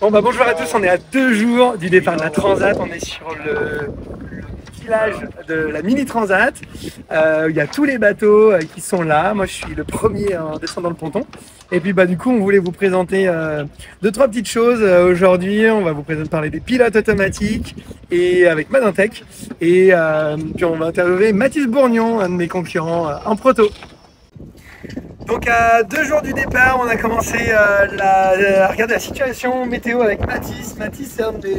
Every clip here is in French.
Bon bah bonjour à tous, on est à 2 jours du départ de la Transat, on est sur le village de la Mini Transat. Il y a tous les bateaux qui sont là, moi je suis le premier en descendant le ponton. Et puis bah du coup on voulait vous présenter deux trois petites choses aujourd'hui. On va vous parler des pilotes automatiques et avec Madintech. Et puis on va interviewer Mathis Bourgnon, un de mes concurrents en proto. Donc à 2 jours du départ, on a commencé à regarder la situation météo avec Mathis. Mathis c'est un de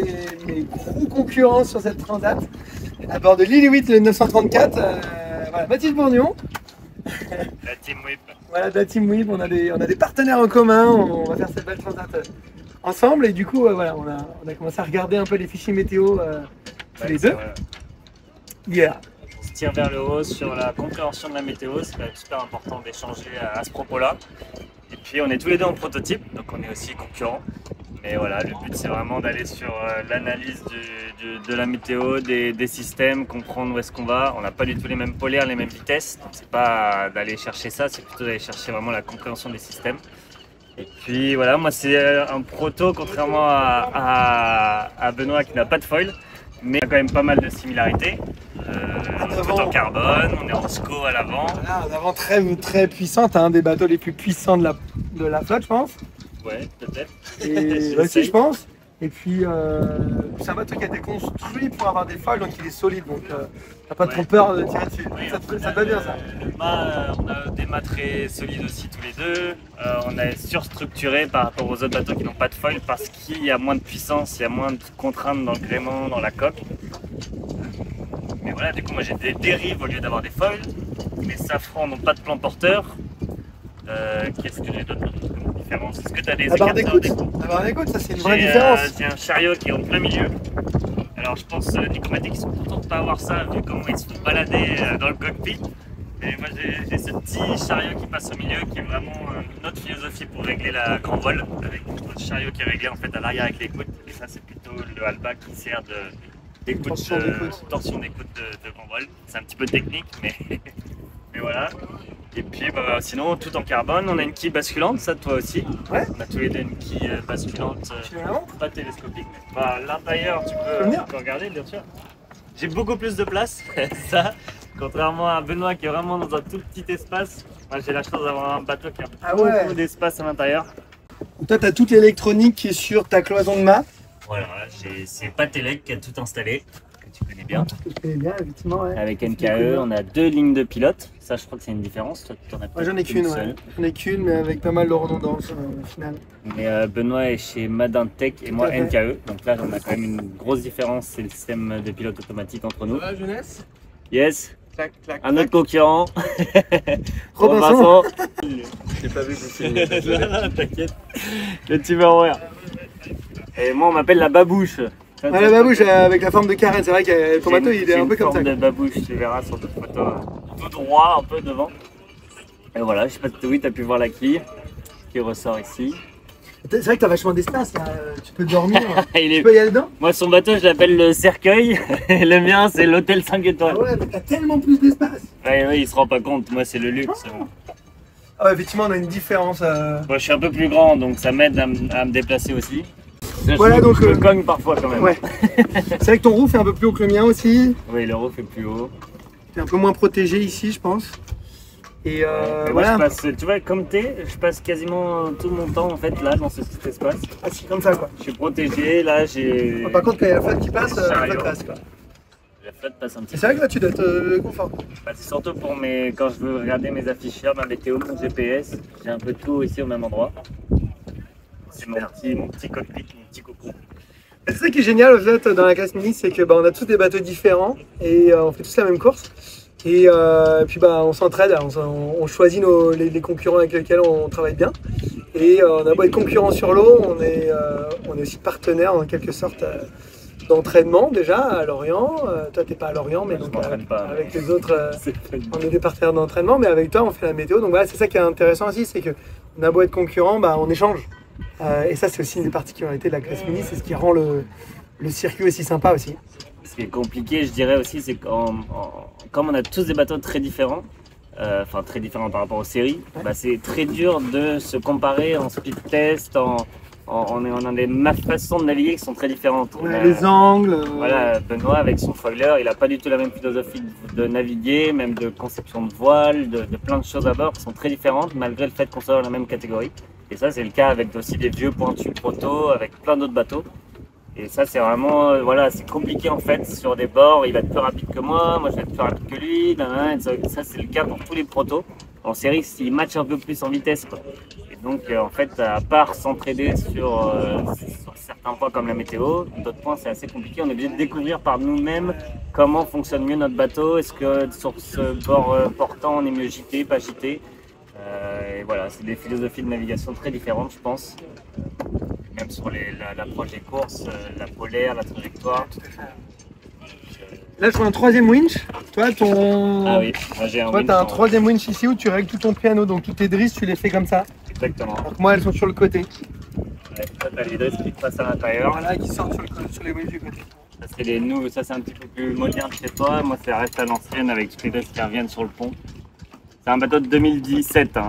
mes gros concurrents sur cette transat. À bord de l'Inuit le 934. Voilà, Mathis Bourgnon. La Team Whip. Voilà, de la Team Whip, on a des partenaires en commun, on va faire cette belle transat ensemble. Et du coup, voilà, on a commencé à regarder un peu les fichiers météo tous les deux. Hier. On se tire vers le haut sur la compréhension de la météo, c'est quand même super important d'échanger à ce propos-là. Et puis on est tous les deux en prototype, donc on est aussi concurrents. Mais voilà, le but c'est vraiment d'aller sur l'analyse de la météo, des systèmes, comprendre où est-ce qu'on va. On n'a pas du tout les mêmes polaires, les mêmes vitesses, donc c'est pas d'aller chercher ça, c'est plutôt d'aller chercher vraiment la compréhension des systèmes. Et puis voilà, moi c'est un proto contrairement à Benoît qui n'a pas de foil. Mais il y a quand même pas mal de similarités. Tout en carbone, on est en SCO à l'avant. Voilà, en avant très puissante, un des bateaux les plus puissants de la flotte, je pense. Ouais, peut-être. Et aussi, je pense. Et puis, c'est un bateau qui a été construit pour avoir des foils, donc il est solide. Donc, t'as pas trop peur de tirer dessus. Oui, ça te va bien, ça. Le mât, on a des mâts très solides aussi tous les deux. On est surstructuré par rapport aux autres bateaux qui n'ont pas de foil parce qu'il y a moins de puissance, il y a moins de contraintes dans le gréement, dans la coque. Mais voilà, du coup, moi j'ai des dérives au lieu d'avoir des foils. Mes safrans n'ont pas de plan porteur. Qu'est-ce que j'ai d'autre comme différence? Est-ce que tu as des écarteurs d'écoute? La barre d'écoute, ça c'est une vraie différence. C'est un chariot qui est en plein milieu. Alors je pense Nicomatic ils sont contents de ne pas avoir ça vu comment ils se font balader dans le cockpit. Et moi j'ai ce petit chariot qui passe au milieu qui est vraiment notre philosophie pour régler la grand vol avec notre chariot qui est réglé en fait à l'arrière avec l'écoute. Et ça c'est plutôt le halbach qui sert torsion d'écoute de grand vol. C'est un petit peu technique mais, mais voilà. Et puis bah, sinon tout en carbone, on a une quille basculante, ça toi aussi. Ouais. On a tous les deux une quille basculante, pas télescopique, mais bah, l'intérieur tu peux regarder bien sûr. J'ai beaucoup plus de place, ça, contrairement à Benoît qui est vraiment dans un tout petit espace. Moi j'ai la chance d'avoir un bateau qui a beaucoup d'espace à l'intérieur. Toi tu as toute l'électronique qui est sur ta cloison de mât. Voilà, c'est Patelec qui a tout installé. Tu connais bien. Je connais bien, effectivement. Ouais. Avec NKE, on a 2 lignes de pilote. Ça, je crois que c'est une différence. Toi, tu en as Moi, j'en ai qu'une, ouais. J'en ai qu'une, mais avec pas mal de redondance au final. Mais Benoît est chez Madintech et moi NKE. Donc là, on a quand même une grosse différence. C'est le système de pilote automatique entre nous. Ça va, jeunesse? Yes. Clac, clac, un autre concurrent. Robinson. Je n'ai pas vu que vous filmiez. T'inquiète. Le petit verrouilleur. Et moi, on m'appelle la babouche. Ah, la babouche avec la forme de carène, c'est vrai que ton bateau il est un peu comme ça. Une forme de babouche, tu verras sur d'autres photos, tout droit un peu devant. Et voilà, je sais pas si oui, tu as pu voir la quille qui ressort ici. C'est vrai que tu as vachement d'espace là, tu peux dormir, tu peux y aller dedans. Moi son bateau je l'appelle le cercueil, et le mien c'est l'hôtel 5 étoiles. Ah ouais, mais t'as tellement plus d'espace. Ouais, il se rend pas compte, moi c'est le luxe. Ah ouais, effectivement on a une différence. Moi je suis un peu plus grand donc ça m'aide à me déplacer aussi. Voilà, donc, je me cogne parfois quand même. Ouais. C'est vrai que ton roof est un peu plus haut que le mien aussi. Oui, le roof est plus haut. Tu es un peu moins protégé ici, je pense. Et voilà. Moi, tu vois, comme je passe quasiment tout mon temps en fait là dans cet espace. Ah, c'est comme ça quoi. Je suis protégé, là j'ai. Par contre, quand il y a la flotte qui passe, la flotte passe quoi. La flotte passe un petit peu. C'est vrai que là tu dois être confort. Bah, c'est surtout pour quand je veux regarder mes afficheurs, ma météo, mon GPS. J'ai un peu tout ici au même endroit. C'est mon petit cockpit, mon petit coco. C'est ça qui est génial en fait dans la classe mini, c'est que on a tous des bateaux différents et on fait tous la même course. Et puis on s'entraide, on choisit les concurrents avec lesquels on travaille bien. Et on a beau être concurrents sur l'eau, on est aussi partenaires en quelque sorte d'entraînement déjà à Lorient. Toi t'es pas à Lorient, mais donc avec les autres, on est des partenaires d'entraînement, mais avec toi on fait la météo. Donc voilà, c'est ça qui est intéressant aussi, c'est que on a beau être concurrents, on échange. Et ça c'est aussi une des particularités de la classe mini, c'est ce qui rend le circuit aussi sympa aussi. Ce qui est compliqué je dirais aussi c'est comme on a tous des bateaux très différents, enfin très différents par rapport aux séries, c'est très dur de se comparer en speed test, en on a des façons de naviguer qui sont très différentes. Les angles. Voilà, Benoît avec son foiler, il n'a pas du tout la même philosophie de naviguer, même de conception de voile, de plein de choses à bord qui sont très différentes malgré le fait qu'on soit dans la même catégorie. Et ça c'est le cas avec aussi des vieux pointus proto, avec plein d'autres bateaux. Et ça c'est vraiment, voilà, c'est compliqué en fait sur des bords, il va être plus rapide que moi je vais être plus rapide que lui, ça c'est le cas pour tous les protos. En série, ils matchent un peu plus en vitesse, quoi. Et donc, en fait, à part s'entraider sur certains points comme la météo, d'autres points c'est assez compliqué. On est obligé de découvrir par nous-mêmes comment fonctionne mieux notre bateau. Est-ce que sur ce bord portant, on est mieux gité, pas gité. Et voilà, c'est des philosophies de navigation très différentes, je pense. Même sur l'approche des courses, la polaire, la trajectoire. Là, je vois un troisième winch. Toi, Ah oui, moi j'ai un winch. Toi, tu as un troisième winch ici où tu règles tout ton piano. Donc, toutes tes drisses, tu les fais comme ça. Exactement. Donc, moi, elles sont sur le côté. Ouais, ça, t'as les drisses qui passent à l'intérieur. Voilà, qui sortent sur les winches du côté. Ça, c'est les nous, ça c'est un petit peu plus moderne chez toi. Moi, ça reste à l'ancienne avec toutes les drisses qui reviennent sur le pont. C'est un bateau de 2017. Hein.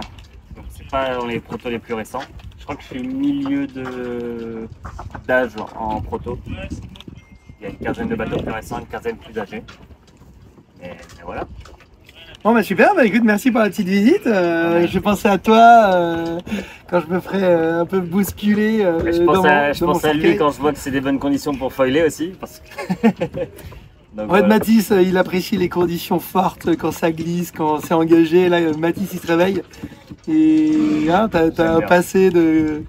Donc, c'est pas dans les protos les plus récents. Je crois que je suis milieu d'âge en proto. Il y a une quinzaine de bateaux plus récents, une quinzaine plus âgés. Et voilà. Bon bah super, bah écoute, merci pour la petite visite. Je pensais à toi quand je me ferai un peu bousculer. Je pense à lui quand je vois que c'est des bonnes conditions pour foiler aussi. Parce que... Donc, ouais, Mathis, il apprécie les conditions fortes quand ça glisse, quand c'est engagé. Là, Mathis, il se réveille. Et hein, t'as un passé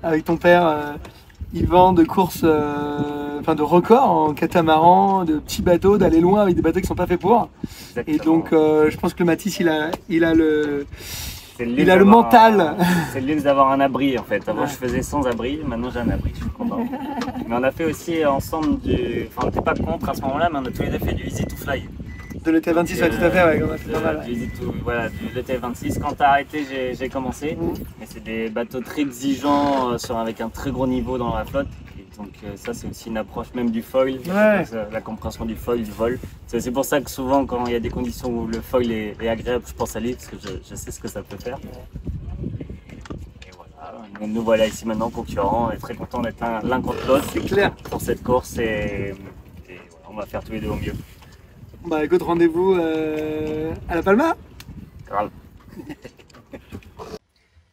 avec ton père, Yvan, de courses, enfin de records en catamaran, de petits bateaux, d'aller loin avec des bateaux qui sont pas faits pour. Exactement. Et donc, je pense que le Mathis, il a le mental. C'est le luxe d'avoir un abri en fait. Avant, je faisais sans abri, maintenant j'ai un abri, je suis content. Mais on a fait aussi ensemble enfin, on n'était pas contre à ce moment-là, mais on a tous les deux fait du Easy to Fly. De l'ET26, ouais, tout à fait, ouais, on a fait pas mal. Voilà, de l'ET26. Quand t'as arrêté, j'ai commencé. Mais c'est des bateaux très exigeants, avec un très gros niveau dans la flotte. Et donc ça, c'est aussi une approche même du foil, ouais. La compréhension du foil, du vol. C'est pour ça que souvent, quand il y a des conditions où le foil est agréable, je pense à lui, parce que je sais ce que ça peut faire. Et voilà, nous voilà ici maintenant concurrents et très contents d'être l'un contre l'autre. C'est clair. Pour cette course et voilà, on va faire tous les deux au mieux. Bah écoute, rendez-vous à La Palma. Grave.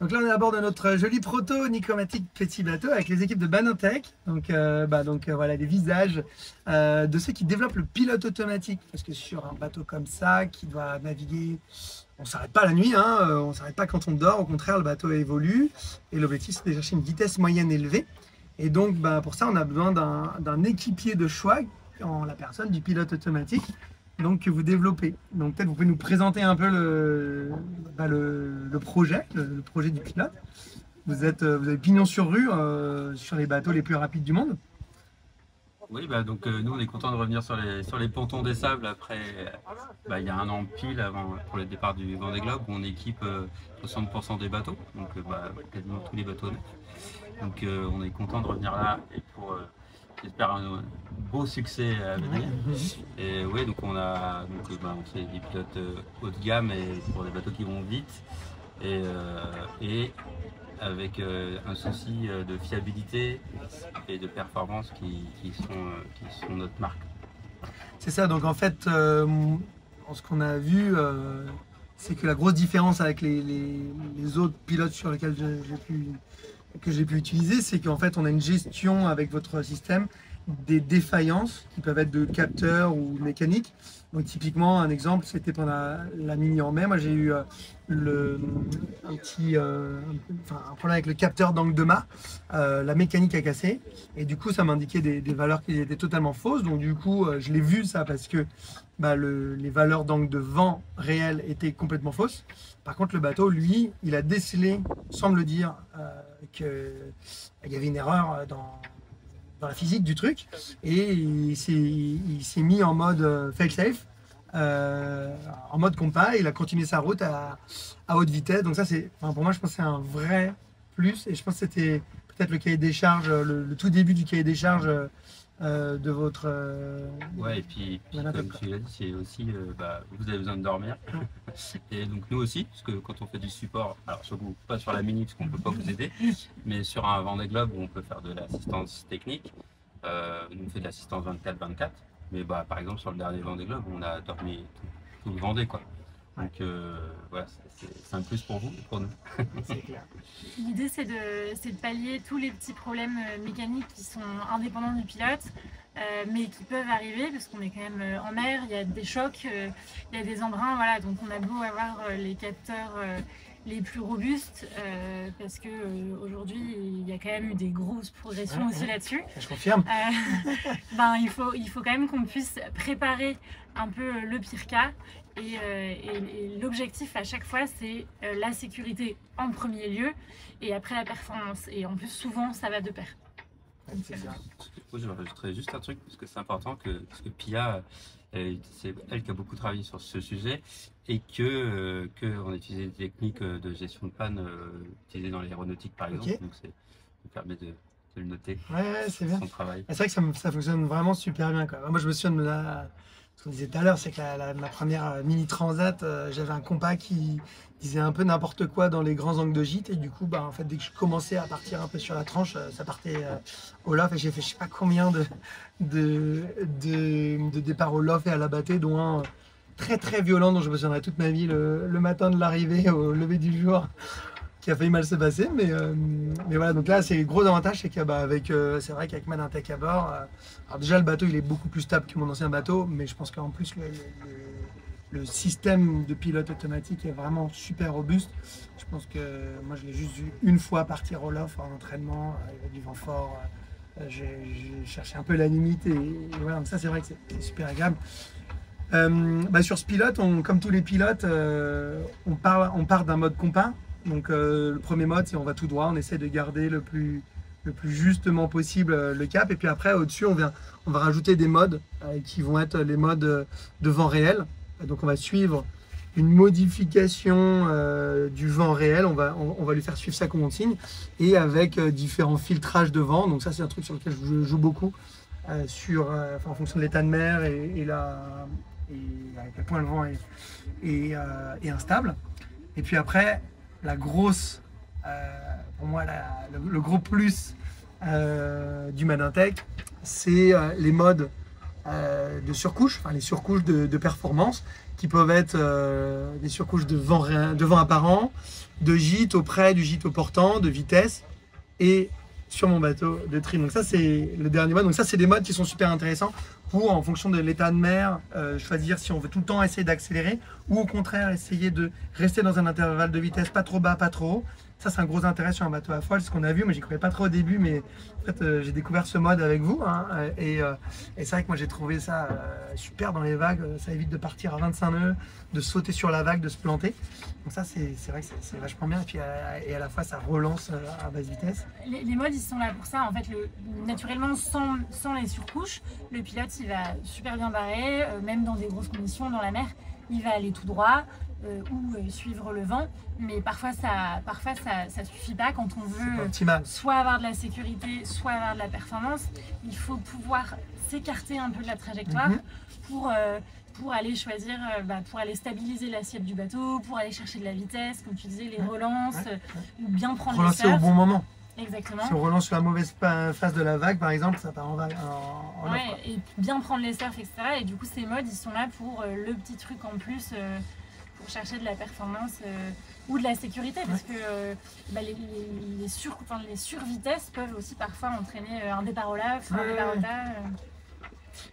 Donc là on est à bord de notre joli proto Nicomatic petit bateau avec les équipes de Banotech. Donc, voilà les visages de ceux qui développent le pilote automatique. Parce que sur un bateau comme ça qui doit naviguer, on ne s'arrête pas la nuit, hein, on ne s'arrête pas quand on dort, au contraire le bateau évolue. Et l'objectif c'est de chercher une vitesse moyenne élevée. Et donc pour ça on a besoin d'un équipier de choix en la personne du pilote automatique. Donc que vous développez. Donc peut-être vous pouvez nous présenter un peu le projet, le projet du pilote. Vous avez pignon sur rue sur les bateaux les plus rapides du monde. Oui, donc nous on est content de revenir sur les pontons des sables après il y a un an pile pour le départ du Vendée Globe où on équipe 60% des bateaux, donc quasiment tous les bateaux neufs. Donc on est content de revenir là et pour j'espère un beau succès à venir. Et oui, donc on fait des pilotes haut de gamme et pour des bateaux qui vont vite et avec un souci de fiabilité et de performance qui sont notre marque. C'est ça, donc en fait, ce qu'on a vu, c'est que la grosse différence avec les autres pilotes sur lesquels j'ai pu utiliser, c'est qu'en fait on a une gestion avec votre système des défaillances qui peuvent être de capteurs ou mécaniques. Donc typiquement un exemple c'était pendant la mini en mai, moi j'ai eu un problème avec le capteur d'angle de mât, la mécanique a cassé et du coup ça m'indiquait des valeurs qui étaient totalement fausses, donc du coup je l'ai vu ça parce que les valeurs d'angle de vent réel étaient complètement fausses. Par contre le bateau lui il a décelé sans me le dire qu'il y avait une erreur dans la physique du truc et il s'est mis en mode fail-safe, en mode compas, et il a continué sa route à haute vitesse. Donc ça pour moi je pense que c'est un vrai plus et je pense que c'était peut-être le cahier des charges, le tout début du cahier des charges de votre... Ouais, et puis Voilà, comme d'accord. tu l'as dit, c'est aussi, vous avez besoin de dormir. Et donc nous aussi, parce que quand on fait du support, alors surtout pas sur la mini, parce qu'on ne peut pas vous aider, mais sur un Vendée Globe où on peut faire de l'assistance technique, nous on fait de l'assistance 24/24. Mais bah, par exemple, sur le dernier Vendée Globe, on a dormi tout le Vendée, quoi. Donc voilà, c'est un plus pour vous et pour nous. C'est clair. L'idée, c'est de pallier tous les petits problèmes mécaniques qui sont indépendants du pilote, mais qui peuvent arriver parce qu'on est quand même en mer, il y a des chocs, il y a des embruns, voilà. Donc on a beau avoir les capteurs les plus robustes, parce que aujourd'hui il y a quand même eu des grosses progressions aussi là-dessus. Je confirme. Ben, il faut quand même qu'on puisse préparer un peu le pire cas. Et l'objectif à chaque fois, c'est la sécurité en premier lieu et après la performance. Et en plus, souvent, ça va de pair. C'est ça. Moi, je rajouterais juste un truc, parce que c'est important, parce que Pia, c'est elle qui a beaucoup travaillé sur ce sujet, et que on a utilisé des techniques de gestion de panne utilisées dans l'aéronautique, par exemple. Ok. Donc, ça permet de le noter, Ouais, c'est bien. son travail. C'est vrai que ça fonctionne vraiment super bien, quoi. Moi, je me souviens de ce qu'on disait tout à l'heure, c'est que ma première mini transat, j'avais un compas qui disait un peu n'importe quoi dans les grands angles de gîte. Et du coup, bah, en fait, dès que je commençais à partir un peu sur la tranche, ça partait au loft. Et j'ai fait je sais pas combien de départs au loft et à la bâtée, dont un très très violent dont je me souviendrai toute ma vie, le matin de l'arrivée au lever du jour, qui a failli mal se passer, mais voilà. Donc là, c'est le gros avantage, c'est que c'est vrai qu'avec Manintech à bord, alors déjà le bateau il est beaucoup plus stable que mon ancien bateau, mais je pense qu'en plus le système de pilote automatique est vraiment super robuste. Je pense que moi je l'ai juste vu une fois partir au loft en entraînement, il y avait du vent fort, j'ai cherché un peu la limite et voilà. Donc ça c'est vrai que c'est super agréable. Sur ce pilote, comme tous les pilotes, on part d'un mode compas. Donc le premier mode, c'est on va tout droit, on essaie de garder le plus justement possible le cap. Et puis après, au-dessus, on va rajouter des modes qui vont être les modes de vent réel. Donc on va suivre une modification du vent réel. On va lui faire suivre sa consigne et avec différents filtrages de vent. Donc ça, c'est un truc sur lequel je joue beaucoup en fonction de l'état de mer et à quel point le vent est instable. Et puis après, pour moi, le gros plus du Manintech, c'est les modes de surcouche, enfin les surcouches de performance, qui peuvent être des surcouches de vent apparent, de gîte auprès du gîte au portant, de vitesse, et sur mon bateau de trim. Donc ça, c'est le dernier mode. Donc ça, c'est des modes qui sont super intéressants pour, en fonction de l'état de mer, choisir si on veut tout le temps essayer d'accélérer ou au contraire essayer de rester dans un intervalle de vitesse pas trop bas, pas trop haut. Ça, c'est un gros intérêt sur un bateau à foile, ce qu'on a vu. Moi, j'y croyais pas trop au début, mais en fait, j'ai découvert ce mode avec vous. Et c'est vrai que moi, j'ai trouvé ça super dans les vagues. Ça évite de partir à 25 nœuds, de sauter sur la vague, de se planter. Donc ça, c'est vrai que c'est vachement bien. Et puis, et à la fois, ça relance à basse vitesse. Les modes, ils sont là pour ça. En fait, naturellement, sans les surcouches, le pilote, il va super bien barrer, même dans des grosses conditions, dans la mer. Il va aller tout droit ou suivre le vent. Mais parfois, ça suffit pas quand on veut soit avoir de la sécurité, soit avoir de la performance. Il faut pouvoir s'écarter un peu de la trajectoire pour aller choisir, pour aller stabiliser l'assiette du bateau, pour aller chercher de la vitesse, comme tu disais, les relances, ou bien prendre les relancer surfs. au bon moment. Exactement. Si on relance sur la mauvaise face de la vague, par exemple, ça part en vague. Et bien prendre les surfs, etc. Et du coup, ces modes, ils sont là pour le petit truc en plus, pour chercher de la performance ou de la sécurité, parce que les survitesses peuvent aussi parfois entraîner un départ au laf, un départ au tas.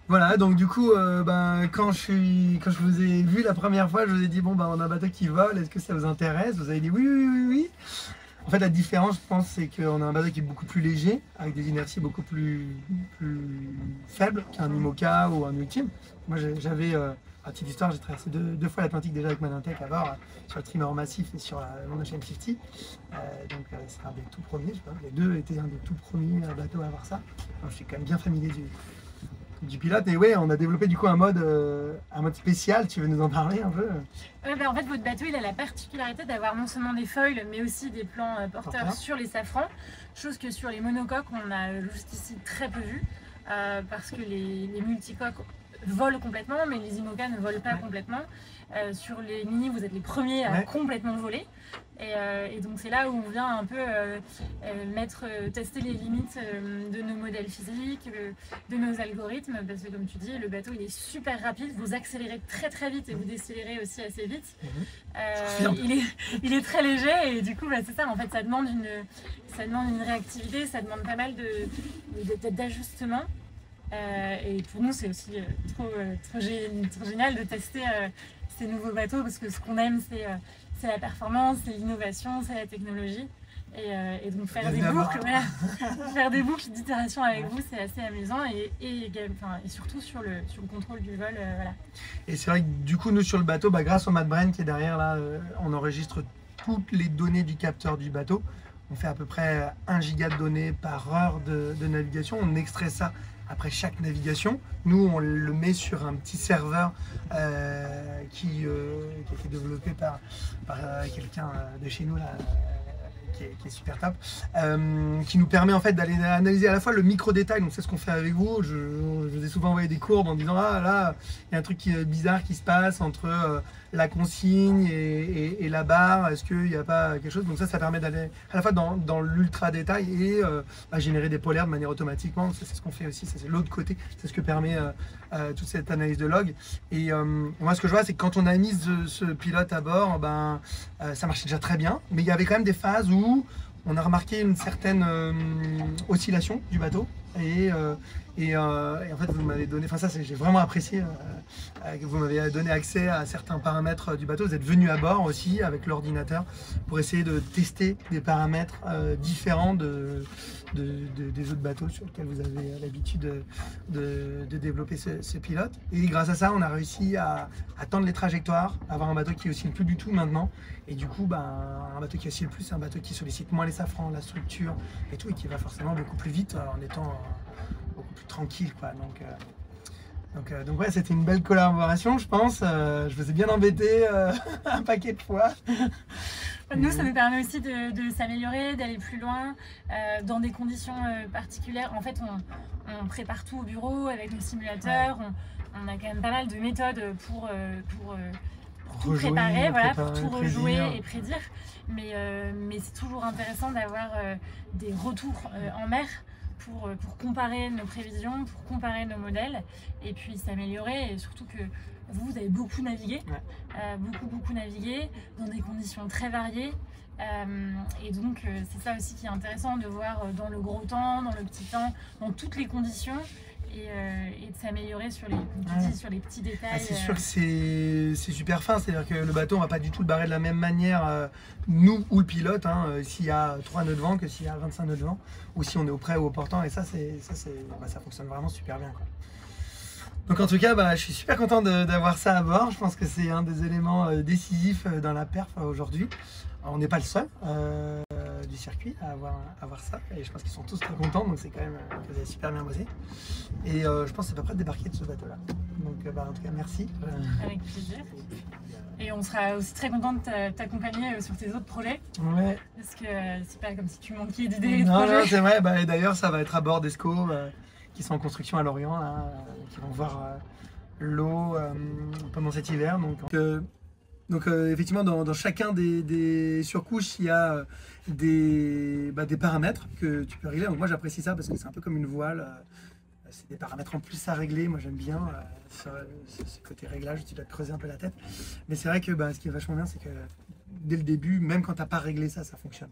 Voilà, donc du coup, quand je vous ai vu la première fois, je vous ai dit, on a un bateau qui vole, est-ce que ça vous intéresse? Vous avez dit oui. En fait, la différence, je pense, c'est qu'on a un bateau qui est beaucoup plus léger, avec des inerties beaucoup plus faibles qu'un IMOCA ou un Ultime. Moi, j'avais, à petite histoire, j'ai traversé deux fois l'Atlantique déjà avec Manintech à bord, sur le trimmer massif et sur la Long Ocean 50. Donc, c'est un des tout premiers, je sais pas, les deux étaient un des tout premiers bateaux à avoir ça. Donc, je suis quand même bien familier du pilote. Et ouais, on a développé du coup un mode spécial. Tu veux nous en parler un peu? En fait, votre bateau, il a la particularité d'avoir non seulement des foils, mais aussi des plans porteurs sur les safrans, chose que sur les monocoques, on a jusqu'ici très peu vu. parce que les multicoques volent complètement, mais les IMOCA ne volent pas complètement. Sur les mini, vous êtes les premiers à complètement voler. Et donc c'est là où on vient un peu tester les limites de nos modèles physiques, de nos algorithmes, parce que comme tu dis, le bateau il est super rapide, vous accélérez très très vite et vous décélérez aussi assez vite. Il est très léger et du coup c'est ça, en fait ça demande une réactivité, ça demande pas mal d'ajustements. Et pour nous c'est aussi trop génial de tester ces nouveaux bateaux, parce que ce qu'on aime c'est la performance, c'est l'innovation, c'est la technologie. Et donc faire des boucles d'itération avec vous, c'est assez amusant et surtout sur le contrôle du vol. Voilà. Et c'est vrai que du coup, nous sur le bateau, grâce au MatBrain qui est derrière là, on enregistre toutes les données du capteur du bateau. On fait à peu près 1 giga de données par heure de navigation. On extrait ça après chaque navigation. Nous, on le met sur un petit serveur qui a été développé par quelqu'un de chez nous là, qui est super top, qui nous permet en fait d'aller analyser à la fois le micro-détail. Donc c'est ce qu'on fait avec vous. Je vous ai souvent envoyé des courbes en disant ah là, il y a un truc bizarre qui se passe entre la consigne et la barre. Est-ce qu'il n'y a pas quelque chose? Donc ça permet d'aller à la fois dans l'ultra détail et générer des polaires de manière automatiquement. C'est ce qu'on fait aussi. C'est l'autre côté. C'est ce que permet toute cette analyse de log. Et moi ce que je vois, c'est que quand on a mis ce pilote à bord, ça marchait déjà très bien, mais il y avait quand même des phases où on a remarqué une certaine oscillation du bateau et en fait vous m'avez donné, ça j'ai vraiment apprécié que vous m'avez donné accès à certains paramètres du bateau. Vous êtes venu à bord aussi avec l'ordinateur pour essayer de tester des paramètres différents des autres bateaux sur lesquels vous avez l'habitude de développer ce pilote. Et grâce à ça, on a réussi à tendre les trajectoires, avoir un bateau qui oscille plus du tout maintenant. Et du coup, un bateau qui oscille plus, c'est un bateau qui sollicite moins les safrans, la structure et tout, et qui va forcément beaucoup plus vite en étant beaucoup plus tranquille, quoi. Donc ouais, c'était une belle collaboration, je pense. Je vous ai bien embêté un paquet de fois. Nous, ça nous permet aussi de s'améliorer, d'aller plus loin, dans des conditions particulières. En fait, on prépare tout au bureau avec nos simulateurs. On a quand même pas mal de méthodes pour tout préparer, pour tout rejouer et prédire. Mais c'est toujours intéressant d'avoir des retours en mer pour comparer nos prévisions, pour comparer nos modèles et puis s'améliorer. Et surtout que vous avez beaucoup navigué, beaucoup navigué dans des conditions très variées. Et donc c'est ça aussi qui est intéressant de voir dans le gros temps, dans le petit temps, dans toutes les conditions. Et de s'améliorer sur les petits détails. C'est sûr que c'est super fin, c'est-à-dire que le bateau on va pas du tout le barrer de la même manière, nous ou le pilote, s'il y a 3 nœuds de vent que s'il y a 25 nœuds de vent, ou si on est au près ou au portant, et ça fonctionne vraiment super bien, quoi. Donc en tout cas, je suis super content d'avoir ça à bord. Je pense que c'est un des éléments décisifs dans la perf aujourd'hui. On n'est pas le seul du circuit à avoir ça, et je pense qu'ils sont tous très contents, donc c'est quand même que vous avez super bien bossé. Et je pense que c'est pas prêt de débarquer de ce bateau-là. Donc en tout cas, merci. Avec plaisir. Et on sera aussi très content de t'accompagner sur tes autres projets. Ouais. Parce que c'est pas comme si tu manquais d'idées. Non, c'est vrai. Et d'ailleurs, ça va être à bord d'Esco, qui sont en construction à Lorient, là, qui vont voir l'eau pendant cet hiver. Donc effectivement, dans chacun des surcouches, il y a des paramètres que tu peux régler. Donc moi j'apprécie ça parce que c'est un peu comme une voile. C'est des paramètres en plus à régler. Moi j'aime bien ce côté réglage, tu dois te creuser un peu la tête. Mais c'est vrai que ce qui est vachement bien, c'est que dès le début, même quand tu n'as pas réglé ça, ça fonctionne.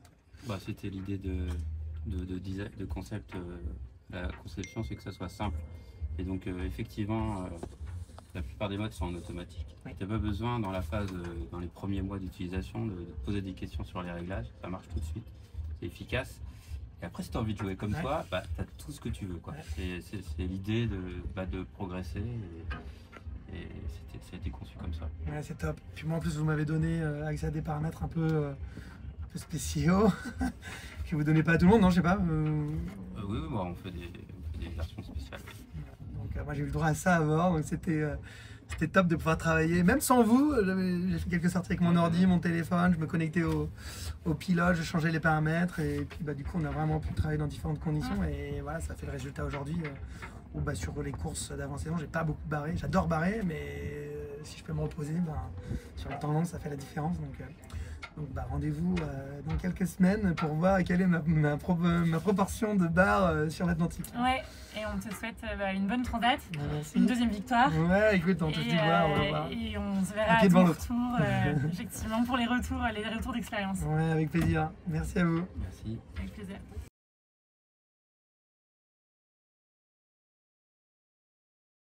C'était l'idée de design, de concept. La conception, c'est que ça soit simple. Et donc effectivement, la plupart des modes sont en automatique. Tu n'as pas besoin dans la phase, dans les premiers mois d'utilisation, de poser des questions sur les réglages. Ça marche tout de suite, c'est efficace. Et après, si tu as envie de jouer comme toi, tu as tout ce que tu veux, quoi. C'est l'idée de progresser et ça a été conçu comme ça. Ouais, c'est top. Puis moi en plus, vous m'avez donné accès à des paramètres un peu spéciaux que vous ne donnez pas à tout le monde, non? Je sais pas. Oui, on fait des versions spéciales. Donc moi j'ai eu le droit à ça à bord, donc c'était top de pouvoir travailler, même sans vous. J'ai fait quelques sorties avec mon ordi, mon téléphone, je me connectais au pilote, je changeais les paramètres et puis du coup on a vraiment pu travailler dans différentes conditions et voilà, ça fait le résultat aujourd'hui. ou bah, sur les courses d'avant-saison, j'ai pas beaucoup barré. J'adore barrer, mais si je peux me reposer, sur la tendance, ça fait la différence. Donc rendez-vous dans quelques semaines pour voir quelle est ma proportion de barres sur l'Atlantique. Ouais, et on te souhaite une bonne transat, Merci. une deuxième victoire. Ouais, écoute, on te dit voir, on va voir. Et on se verra Un pied à devant ton l'autre. retour, effectivement, pour les retours d'expérience. Ouais, avec plaisir. Merci à vous. Merci. Avec plaisir.